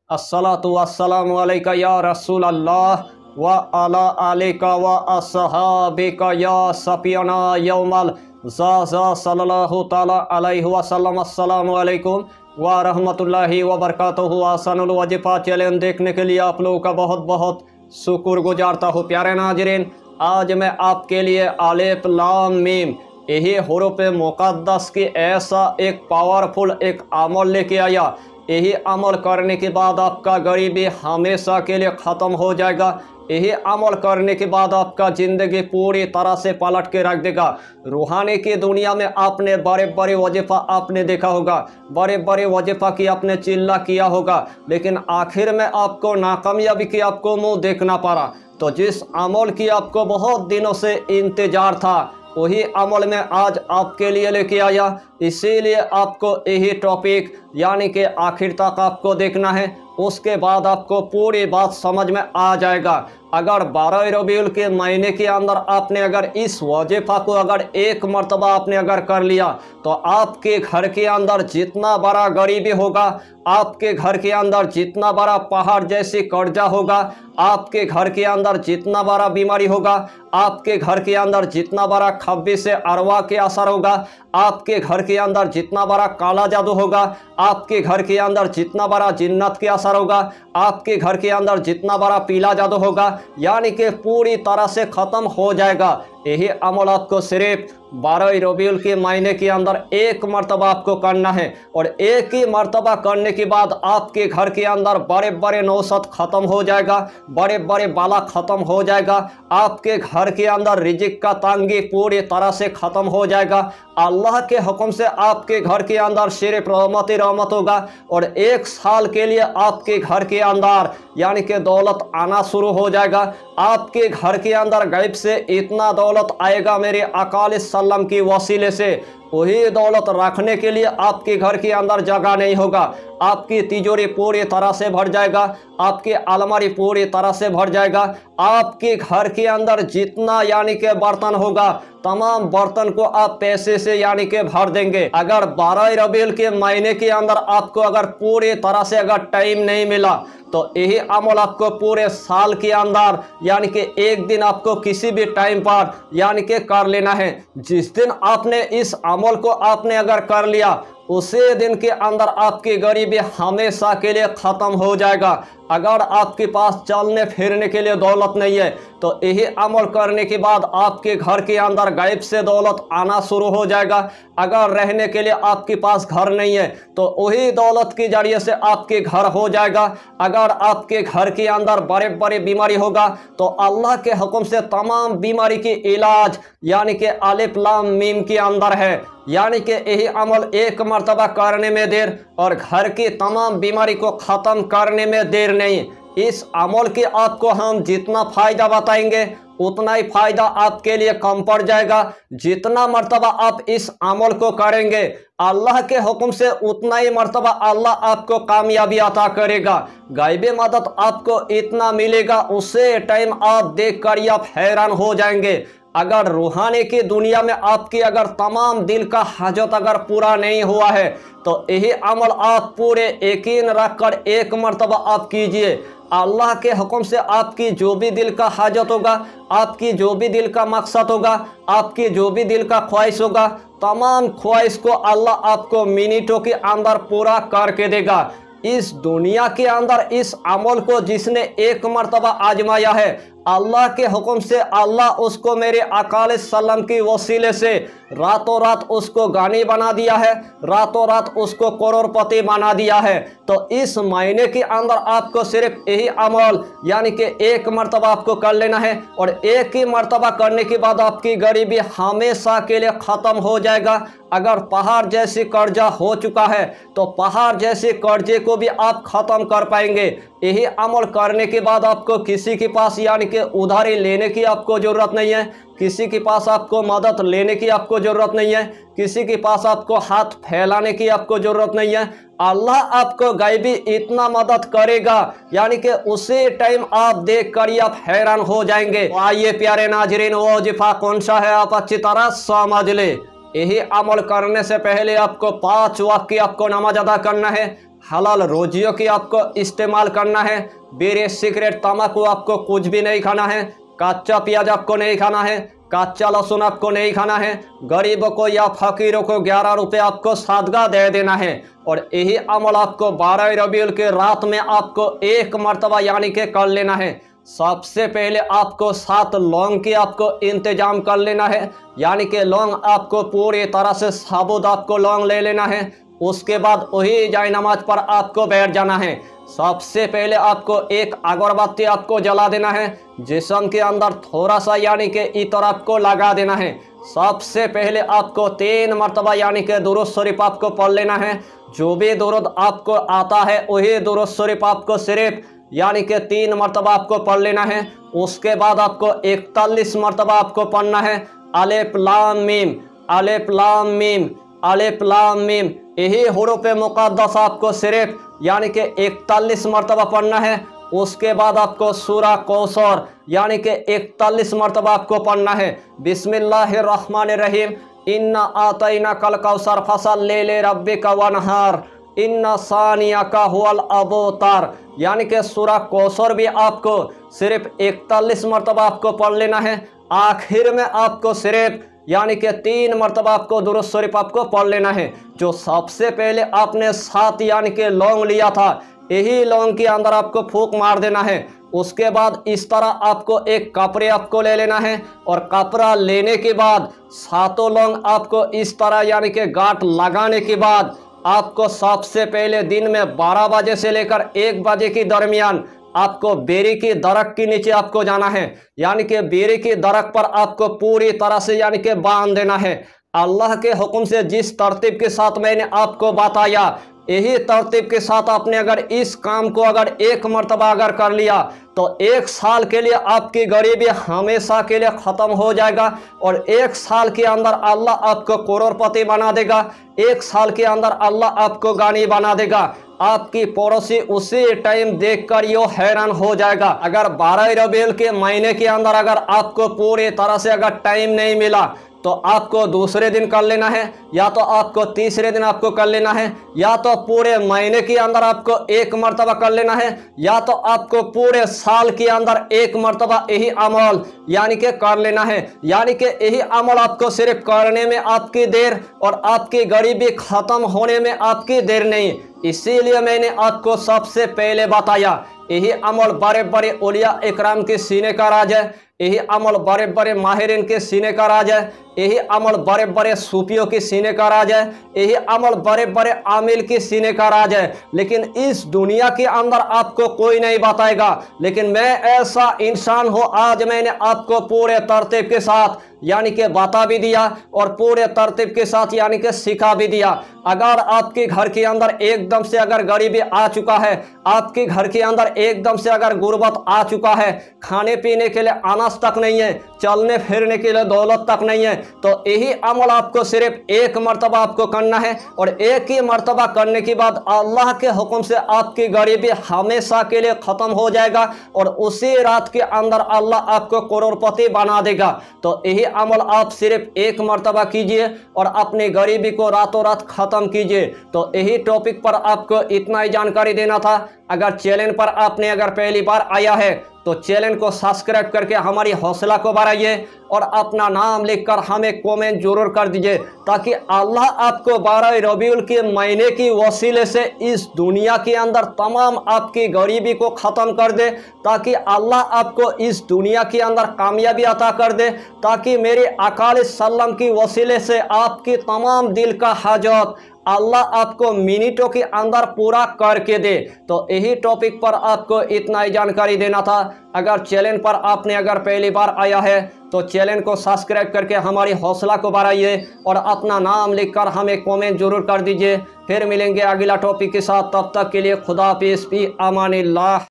अस्सलातु वस्सलामु अलैका या रसूल अल्लाह व अला आलिका व अस्हाबिका या सफियना यौमल ज़ा सल्लल्लाहु ताला अलैहि वसल्लम। अस्सलामु अलैकुम व रहमतुल्लाहि व बरकातुहू। आसानुल वजीफा चैनल देखने के लिए आप लोगों का बहुत बहुत शुक्र गुजारता हूँ। प्यारे नाज़रीन, आज मैं आपके लिए अलिफ लाम मीम यही हुरूफ मुक़द्दस की ऐसा एक पावरफुल एक अमल लेके आया। यही अमल करने के बाद आपका गरीबी हमेशा के लिए ख़त्म हो जाएगा। यही अमल करने के बाद आपका ज़िंदगी पूरी तरह से पलट के रख देगा। रूहानी की दुनिया में आपने बड़े बड़े वजीफ़ा आपने देखा होगा, बड़े बड़े वजीफ़ा की आपने चिल्ला किया होगा, लेकिन आखिर में आपको नाकामयाबी की आपको मुँह देखना पड़ा। तो जिस अमल की आपको बहुत दिनों से इंतज़ार था, वही अमल में आज आपके लिए लेके आया। इसीलिए आपको यही टॉपिक यानी कि आखिर तक आपको देखना है, उसके बाद आपको पूरी बात समझ में आ जाएगा। अगर 12 रबीउल के महीने के अंदर आपने अगर इस वजीफ़ा को अगर एक मर्तबा आपने अगर कर लिया, तो आपके घर के अंदर जितना बड़ा गरीबी होगा, आपके घर के अंदर जितना बड़ा पहाड़ जैसी कर्जा होगा, आपके घर के अंदर जितना बड़ा बीमारी होगा, आपके घर के अंदर जितना बड़ा खब्बीस से अरवा के असर होगा, आपके घर के अंदर जितना बड़ा काला जादू होगा, आपके घर के अंदर जितना बड़ा जिन्नत के असर होगा, आपके घर के अंदर जितना बड़ा पीला जादू होगा, यानी कि पूरी तरह से ख़त्म हो जाएगा। यही अमल आपको सिर्फ 12 रबीउल के महीने के अंदर एक मर्तबा आपको करना है, और एक ही मर्तबा करने के बाद आपके घर के अंदर बड़े बड़े नौसत ख़त्म हो जाएगा, बड़े बड़े बाला ख़त्म हो जाएगा, आपके घर के अंदर रिजिक का तंगी पूरी तरह से ख़त्म हो जाएगा। अल्लाह के हुक्म से आपके घर के अंदर सिर्फ रहमत ही रहमत होगा, और 1 साल के लिए आपके घर के अंदर यानी कि दौलत आना शुरू हो जाएगा। आपके घर के अंदर गैब से इतना दौलत आएगा मेरे आका सल्लम की वसीले से, वही दौलत रखने के लिए आपके घर के अंदर जगह नहीं होगा। आपकी तिजोरी पूरी तरह से भर जाएगा, आपकी अलमारी पूरी तरह से भर जाएगा। आपके घर के अंदर जितना यानी कि बर्तन होगा, तमाम बर्तन को आप पैसे से यानी कि भर देंगे। अगर 12 रबीउल के महीने के अंदर आपको अगर पूरी तरह से अगर टाइम नहीं मिला, तो यही अमल आपको पूरे साल के अंदर यानी कि एक दिन आपको किसी भी टाइम पर यानी कि कर लेना है। जिस दिन आपने इस अमल को आपने अगर कर लिया, उसी दिन के अंदर आपकी गरीबी हमेशा के लिए ख़त्म हो जाएगा। अगर आपके पास चलने फिरने के लिए दौलत नहीं है, तो यही अमल करने के बाद आपके घर के अंदर गैब से दौलत आना शुरू हो जाएगा। अगर रहने के लिए आपके पास घर नहीं है, तो वही दौलत के जरिए से आपके घर हो जाएगा। अगर आपके घर के अंदर बड़े बड़े बीमारी होगा, तो अल्लाह के हुक्म से तमाम बीमारी की इलाज यानी कि अलिफ लाम मीम के अंदर है। यानी कि यही अमल एक मर्तबा करने में देर और घर की तमाम बीमारी को ख़त्म करने में देर नहीं। इस अमल के आपको हम जितना फ़ायदा बताएंगे, उतना ही फ़ायदा आपके लिए कम पड़ जाएगा। जितना मर्तबा आप इस अमल को करेंगे, अल्लाह के हुक्म से उतना ही मर्तबा अल्लाह आपको कामयाबी अता करेगा। गायबी मदद आपको इतना मिलेगा, उसे टाइम आप देख कर आप हैरान हो जाएंगे। अगर रूहानी की दुनिया में आपकी अगर तमाम दिल का हाजत अगर पूरा नहीं हुआ है, तो यही अमल आप पूरे यकीन रखकर एक मर्तबा आप कीजिए। अल्लाह के हुक्म से आपकी जो भी दिल का हाजत होगा, आपकी जो भी दिल का मकसद होगा, आपकी जो भी दिल का ख्वाहिश होगा, तमाम ख्वाहिश को अल्लाह आपको मिनटों के अंदर पूरा करके देगा। इस दुनिया के अंदर इस अमल को जिसने एक मर्तबा आजमाया है, अल्लाह के हुक्म से अल्लाह उसको मेरे आका सल्लम की वसीले से रातों रात उसको गानी बना दिया है, रातों रात उसको करोड़पति बना दिया है। तो इस महीने के अंदर आपको सिर्फ यही अमल यानी कि एक मर्तबा आपको कर लेना है, और एक ही मर्तबा करने के बाद आपकी गरीबी हमेशा के लिए ख़त्म हो जाएगा। अगर पहाड़ जैसी कर्जा हो चुका है, तो पहाड़ जैसे कर्जे को भी आप ख़त्म कर पाएंगे। यही अमल करने के बाद आपको किसी के पास यानी कि उधारी लेने की आपको ज़रूरत नहीं है, किसी के पास आपको मदद लेने की आपको ज़रूरत नहीं है, किसी के पास आपको हाथ फैलाने की आपको ज़रूरत नहीं है। अल्लाह आपको गायबी इतना मदद करेगा यानी कि उसी टाइम आप देख कर आप हैरान हो जाएंगे। तो आइए प्यारे नाजरीन, वो वजीफा कौन सा है आप अच्छी तरह समझ ले। यही अमल करने से पहले आपको 5 वक्त की आपको नमाज अदा करना है। हलाल रोजियों की आपको इस्तेमाल करना है। बीड़ी सिगरेट तम्बाकू आपको कुछ भी नहीं खाना है। कच्चा प्याज आपको नहीं खाना है। कच्चा लहसुन आपको नहीं खाना है। गरीबों को या फकीरों को 11 रुपये आपको सदका दे देना है। और यही अमल आपको 12 रबीउल के रात में आपको एक मरतबा यानी कि कर लेना है। सबसे पहले आपको 7 लौंग की आपको इंतजाम कर लेना है, यानी कि लौंग आपको पूरी तरह से साबुत आपको लौंग ले लेना है। उसके बाद वही जाए नमाज पर आपको बैठ जाना है। सबसे पहले आपको एक अगरबत्ती आपको जला देना है, जिस्म के अंदर थोड़ा सा यानी कि इतर आपको लगा देना है। सबसे पहले आपको 3 मरतबा यानी कि दुरूद शरीफ आपको पढ़ लेना है। जो भी दुरूद आपको आता है वही दुरूद शरीफ आपको सिर्फ यानी कि 3 मरतबा आपको पढ़ लेना है। उसके बाद आपको 41 मरतबा आपको पढ़ना है अलिफ लाम मीम, अलिफ लाम मीम, अलिफ लाम मीम। यही हुरूफ मुक़द्दस आपको सिर्फ यानी कि 41 मरतबा पढ़ना है। उसके बाद आपको सूरा कौसर यानी कि 41 मरतबा आपको पढ़ना है। बिस्मिल्लाहिर्रहमानिर्रहीम, इन्ना आतैना कल कौसर फसल्लि लिरब्बिका वनहार, इन्ना सानियका हुवल अबतर। यानी कि सूरा कौसर भी आपको सिर्फ 41 मरतबा आपको पढ़ लेना है। आखिर में आपको सिर्फ यानी कि 3 मरतबा आपको दुरूद शरीफ आपको पढ़ लेना है। जो सबसे पहले आपने 7 यानी कि लौंग लिया था, यही लौंग के अंदर आपको फूंक मार देना है। उसके बाद इस तरह आपको एक कपड़े आपको ले लेना है और कपड़ा लेने के बाद 7 लौंग आपको इस तरह यानी कि गांठ लगाने के बाद आपको सबसे पहले दिन में 12 बजे से लेकर 1 बजे के दरमियान आपको बेरी की दरख्त के नीचे आपको जाना है। यानी कि बेरी की दरख्त पर आपको पूरी तरह से यानी कि बांध देना है। अल्लाह के हुक्म से जिस तरतीब के साथ मैंने आपको बताया, यही तरतीब के साथ आपने अगर इस काम को अगर 1 मरतबा अगर कर लिया तो 1 साल के लिए आपकी गरीबी हमेशा के लिए ख़त्म हो जाएगा। और 1 साल के अंदर अल्लाह आपको करोड़पति बना देगा। 1 साल के अंदर अल्लाह आपको गानी बना देगा। आपकी पड़ोसी उसी टाइम देखकर यो हैरान हो जाएगा। अगर 12 रबीउल के महीने के अंदर अगर आपको पूरी तरह से अगर टाइम नहीं मिला तो आपको दूसरे दिन कर लेना है, या तो आपको तीसरे दिन आपको कर लेना है, या तो पूरे महीने के अंदर आपको 1 मरतबा कर लेना है, या तो आपको पूरे साल के अंदर 1 मरतबा यही अमल यानी कि कर लेना है। यानी कि यही अमल आपको सिर्फ करने में आपकी देर और आपकी गरीबी ख़त्म होने में आपकी देर नहीं। इसीलिए मैंने आपको सबसे पहले बताया, यही अमल बड़े बड़े औलिया इकराम के सीने का राज है। यही अमल बड़े बड़े माहिरीन के सीने का राज है। यही अमल बड़े बड़े सूफियों के सीने का राज है। यही अमल बड़े बड़े आमिल के सीने का राज है। लेकिन इस दुनिया के अंदर आपको कोई नहीं बताएगा। लेकिन मैं ऐसा इंसान हूँ, आज मैंने आपको पूरे तरतीब के साथ यानी कि बता भी दिया और पूरे तरतीब के साथ यानी कि सिखा भी दिया। अगर आपके घर के अंदर एकदम से अगर गरीबी आ चुका है, आपके घर के अंदर एकदम से अगर गुर्बत आ चुका है, खाने पीने के लिए अनाज तक नहीं है, चलने फिरने के लिए दौलत तक नहीं है, तो यही अमल आपको सिर्फ 1 मरतबा आपको करना है। और 1 ही मरतबा करने के बाद अल्लाह के हुक्म से आपकी गरीबी हमेशा के लिए ख़त्म हो जाएगा और उसी रात के अंदर अल्लाह आपको करोड़पति बना देगा। तो यही अमल आप सिर्फ 1 मरतबा कीजिए और अपनी गरीबी को रातों रात ख़त्म कीजिए। तो यही टॉपिक पर आपको इतना ही जानकारी देना था। अगर चैनल पर आपने अगर पहली बार आया है तो चैनल को सब्सक्राइब करके हमारी हौसला को बढ़ाइए और अपना नाम लिखकर हमें कमेंट जरूर कर दीजिए, ताकि अल्लाह आपको 12 रबीउल के महीने की वसीले से इस दुनिया के अंदर तमाम आपकी गरीबी को ख़त्म कर दे, ताकि अल्लाह आपको इस दुनिया के अंदर कामयाबी अता कर दे, ताकि मेरे अकाल सल्लम की वसीले से आपकी तमाम दिल का हाजत अल्लाह आपको मिनटों के अंदर पूरा करके दे। तो यही टॉपिक पर आपको इतना ही जानकारी देना था। अगर चैनल पर आपने अगर पहली बार आया है तो चैनल को सब्सक्राइब करके हमारी हौसला को बढ़ाइए और अपना नाम लिखकर हमें कमेंट जरूर कर दीजिए। फिर मिलेंगे अगला टॉपिक के साथ, तब तक के लिए खुदा हाफिज़, फी अमानिल्लाह।